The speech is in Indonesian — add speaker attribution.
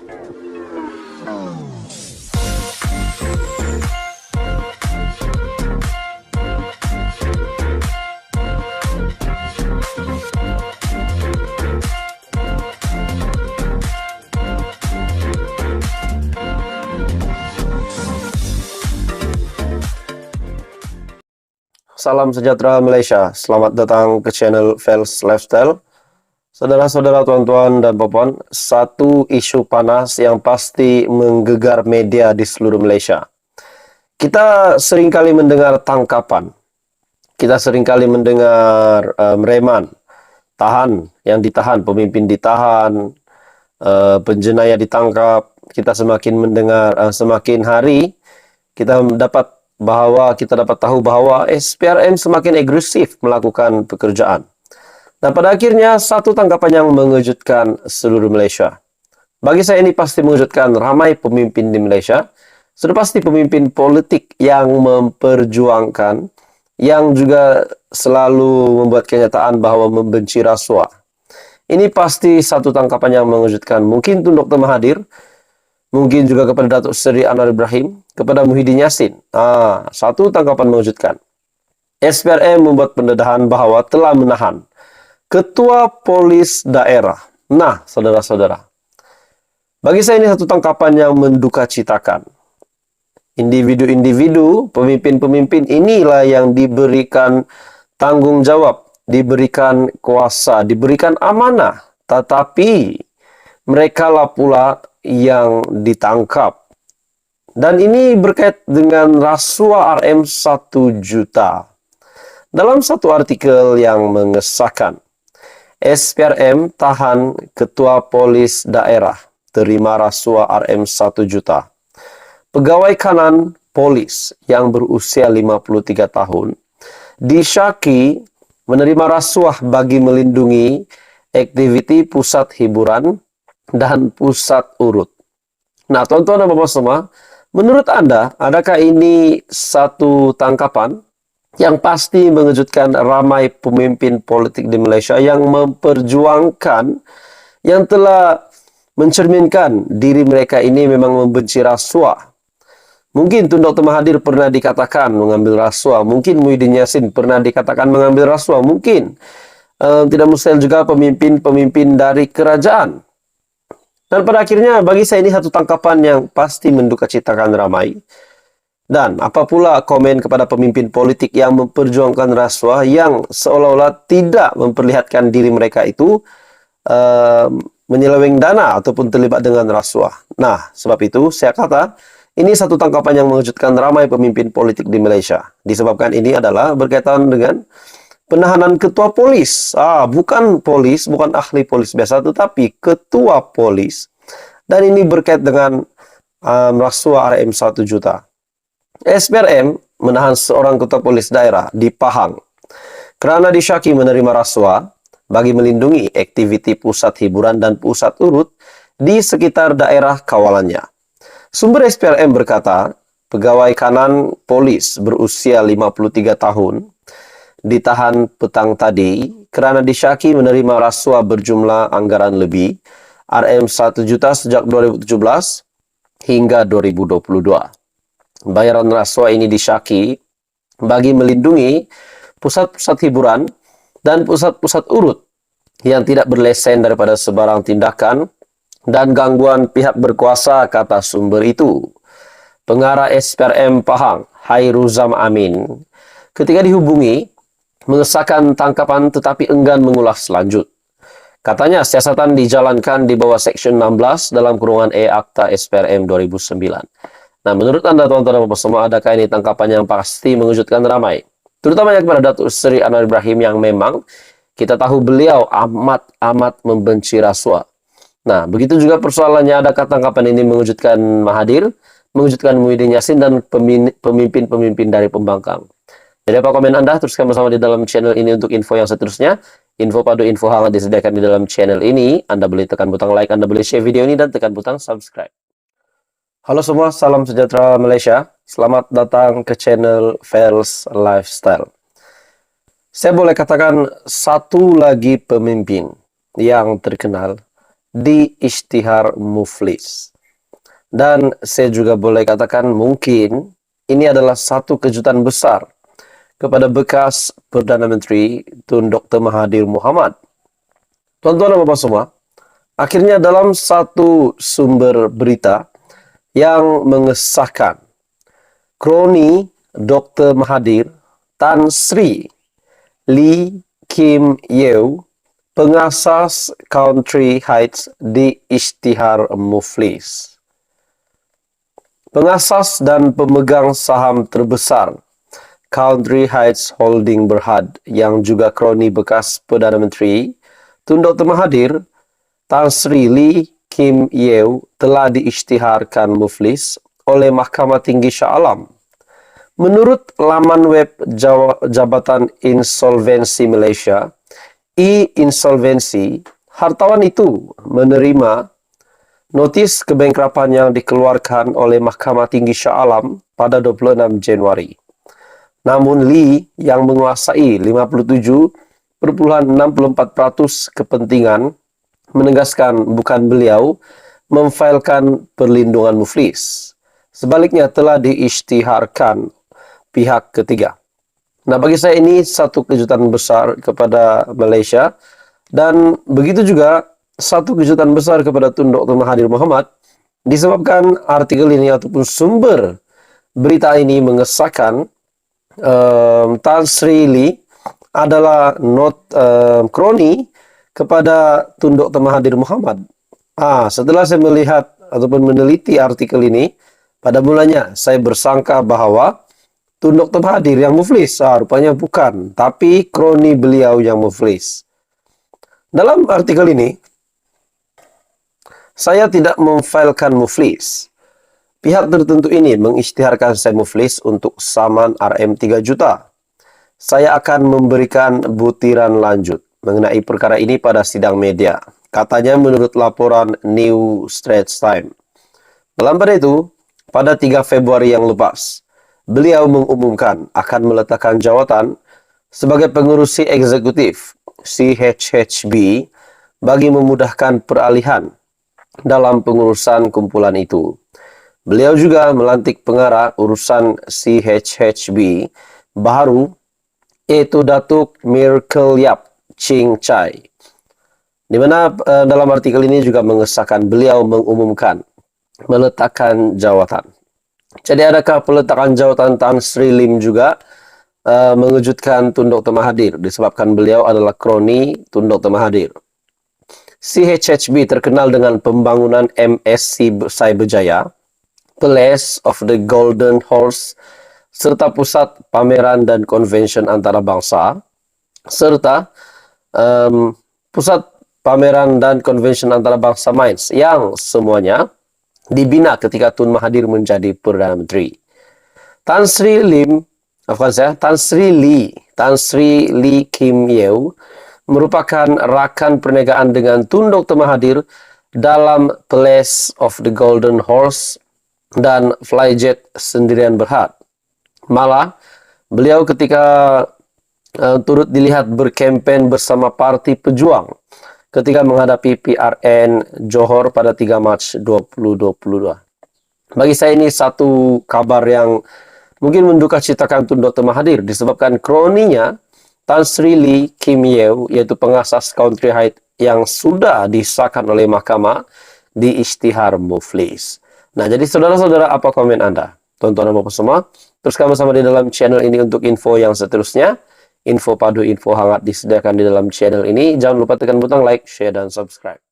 Speaker 1: Salam sejahtera Malaysia, selamat datang ke channel Fels Lifestyle. Saudara-saudara, tuan-tuan dan puan, satu isu panas yang pasti menggegar media di seluruh Malaysia. Kita seringkali mendengar tangkapan, kita seringkali mendengar mereman, tahan, yang ditahan, pemimpin ditahan, penjenayah ditangkap. Kita semakin mendengar, semakin hari kita dapat tahu bahwa SPRM semakin agresif melakukan pekerjaan. Dan pada akhirnya satu tangkapan yang mengejutkan seluruh Malaysia. Bagi saya ini pasti mengejutkan ramai pemimpin di Malaysia. Sudah pasti pemimpin politik yang memperjuangkan, yang juga selalu membuat kenyataan bahwa membenci rasuah. Ini pasti satu tangkapan yang mengejutkan. Mungkin untuk Dr. Mahathir, mungkin juga kepada Datuk Seri Anwar Ibrahim, kepada Muhyiddin Yassin. Satu tangkapan mengejutkan. SPRM membuat pendedahan bahwa telah menahan Ketua Polis Daerah. Nah, saudara-saudara, bagi saya ini satu tangkapan yang mendukacitakan. Individu-individu, pemimpin-pemimpin inilah yang diberikan tanggung jawab, diberikan kuasa, diberikan amanah. Tetapi mereka lah pula yang ditangkap. Dan ini berkait dengan rasuah RM 1 juta. Dalam satu artikel yang mengesahkan, SPRM tahan Ketua Polis Daerah terima rasuah RM 1 juta. Pegawai kanan polis yang berusia 53 tahun disyaki menerima rasuah bagi melindungi aktiviti pusat hiburan dan pusat urut. Nah, tuan-tuan dan bapak semua, menurut Anda, adakah ini satu tangkapan yang pasti mengejutkan ramai pemimpin politik di Malaysia yang memperjuangkan, yang telah mencerminkan diri mereka ini memang membenci rasuah? Mungkin Tun Dr. Mahathir pernah dikatakan mengambil rasuah, mungkin Muhyiddin Yassin pernah dikatakan mengambil rasuah, mungkin tidak mustahil juga pemimpin-pemimpin dari kerajaan. Dan pada akhirnya bagi saya ini satu tangkapan yang pasti mendukacitakan ramai. Dan apa pula komen kepada pemimpin politik yang memperjuangkan rasuah, yang seolah-olah tidak memperlihatkan diri mereka itu menyeleweng dana ataupun terlibat dengan rasuah. Nah, sebab itu saya kata ini satu tangkapan yang mengejutkan ramai pemimpin politik di Malaysia. Disebabkan ini adalah berkaitan dengan penahanan ketua polis. Bukan polis, bukan ahli polis biasa, tetapi ketua polis. Dan ini berkait dengan rasuah RM 1 juta. SPRM menahan seorang ketua polis daerah di Pahang kerana disyaki menerima rasuah bagi melindungi aktiviti pusat hiburan dan pusat urut di sekitar daerah kawalannya. Sumber SPRM berkata, pegawai kanan polis berusia 53 tahun ditahan petang tadi kerana disyaki menerima rasuah berjumlah anggaran lebih RM 1 juta sejak 2017 hingga 2022. Bayaran rasuah ini disyaki bagi melindungi pusat-pusat hiburan dan pusat-pusat urut yang tidak berlesen daripada sebarang tindakan dan gangguan pihak berkuasa, kata sumber itu. Pengarah SPRM Pahang, Hairuzam Amin, ketika dihubungi, mengesahkan tangkapan tetapi enggan mengulas lanjut. Katanya siasatan dijalankan di bawah Seksyen 16 dalam kurungan E Akta SPRM 2009. Nah, menurut Anda, tuan-tuan dan bapak semua, adakah ini tangkapan yang pasti mengejutkan ramai? Terutamanya kepada Datuk Seri Anwar Ibrahim yang memang kita tahu beliau amat membenci rasuah. Nah, begitu juga persoalannya, adakah tangkapan ini mengejutkan Mahathir, mengejutkan Muhyiddin Yassin, dan pemimpin-pemimpin dari pembangkang? Jadi apa komen Anda? Teruskan bersama di dalam channel ini untuk info yang seterusnya. Info padu, info hangat disediakan di dalam channel ini. Anda boleh tekan butang like, Anda boleh share video ini, dan tekan butang subscribe. Halo semua, salam sejahtera Malaysia. Selamat datang ke channel Fels Lifestyle. Saya boleh katakan satu lagi pemimpin yang terkenal di Isytihar Muflis. Dan saya juga boleh katakan mungkin ini adalah satu kejutan besar kepada bekas Perdana Menteri Tun Dr. Mahathir Mohamad. Tuan-tuan dan bapak semua, akhirnya dalam satu sumber berita yang mengesahkan kroni Dr. Mahathir, Tan Sri Lee Kim Yew, pengasas Country Heights di Isytihar Muflis. Pengasas dan pemegang saham terbesar Country Heights Holding Berhad yang juga kroni bekas Perdana Menteri Tun Dr. Mahathir, Tan Sri Lee Kim Yew telah diisytiharkan muflis oleh Mahkamah Tinggi Shah Alam. Menurut laman web Jabatan Insolvensi Malaysia, e-insolvensi, hartawan itu menerima notis kebangkrapan yang dikeluarkan oleh Mahkamah Tinggi Shah Alam pada 26 Januari. Namun Lee yang menguasai 57,64% kepentingan menegaskan bukan beliau memfailkan perlindungan muflis. Sebaliknya telah diisytiharkan pihak ketiga. Nah, bagi saya ini satu kejutan besar kepada Malaysia dan begitu juga satu kejutan besar kepada Tun Dr. Mahathir Mohamad disebabkan artikel ini ataupun sumber berita ini mengesahkan Tan Sri Lee adalah kroni kepada Tun Dr. Mahathir Mohamad. Setelah saya melihat ataupun meneliti artikel ini, pada mulanya saya bersangka bahwa Tun Dr. Mahathir yang muflis. Rupanya bukan, tapi kroni beliau yang muflis. Dalam artikel ini, saya tidak memfailkan muflis. Pihak tertentu ini mengisytiharkan saya muflis untuk saman RM3 juta. Saya akan memberikan butiran lanjut mengenai perkara ini pada sidang media. Katanya menurut laporan New Straits Times. Dalam pada itu, pada 3 Februari yang lepas, beliau mengumumkan akan meletakkan jawatan sebagai pengurusi eksekutif CHHB bagi memudahkan peralihan dalam pengurusan kumpulan itu. Beliau juga melantik pengarah urusan CHHB baru, yaitu Datuk Miracle Yap Ching Chai. Di mana dalam artikel ini juga mengesahkan beliau mengumumkan meletakkan jawatan. Jadi adakah peletakan jawatan Tan Sri Lim juga mengejutkan Tun Dr. Mahathir disebabkan beliau adalah kroni Tun Dr. Mahathir. CHHB terkenal dengan pembangunan MSC Cyberjaya, Palace of the Golden Horse, serta pusat pameran dan konvensyen antarabangsa, serta pusat pameran dan konvensyen antarabangsa Mines yang semuanya dibina ketika Tun Mahathir menjadi Perdana Menteri. Tan Sri Lee Kim Yew merupakan rakan perniagaan dengan Tun Dr. Mahathir dalam Palace of the Golden Horse dan Flyjet Sendirian Berhad. Malah, beliau ketika turut dilihat berkempen bersama Parti Pejuang ketika menghadapi PRN Johor pada 3 Mac 2022. Bagi saya ini satu kabar yang mungkin menduka citakan Tun Dr. Mahathir disebabkan kroninya Tan Sri Lee Kim Yew, yaitu pengasas Country Heights yang sudah disahkan oleh mahkamah di Isytihar Muflis. Nah, jadi saudara-saudara, apa komen Anda? Tuan-tuan dan bapak semua, teruskan bersama di dalam channel ini untuk info yang seterusnya. Info padu, info hangat disediakan di dalam channel ini. Jangan lupa tekan butang like, share, dan subscribe.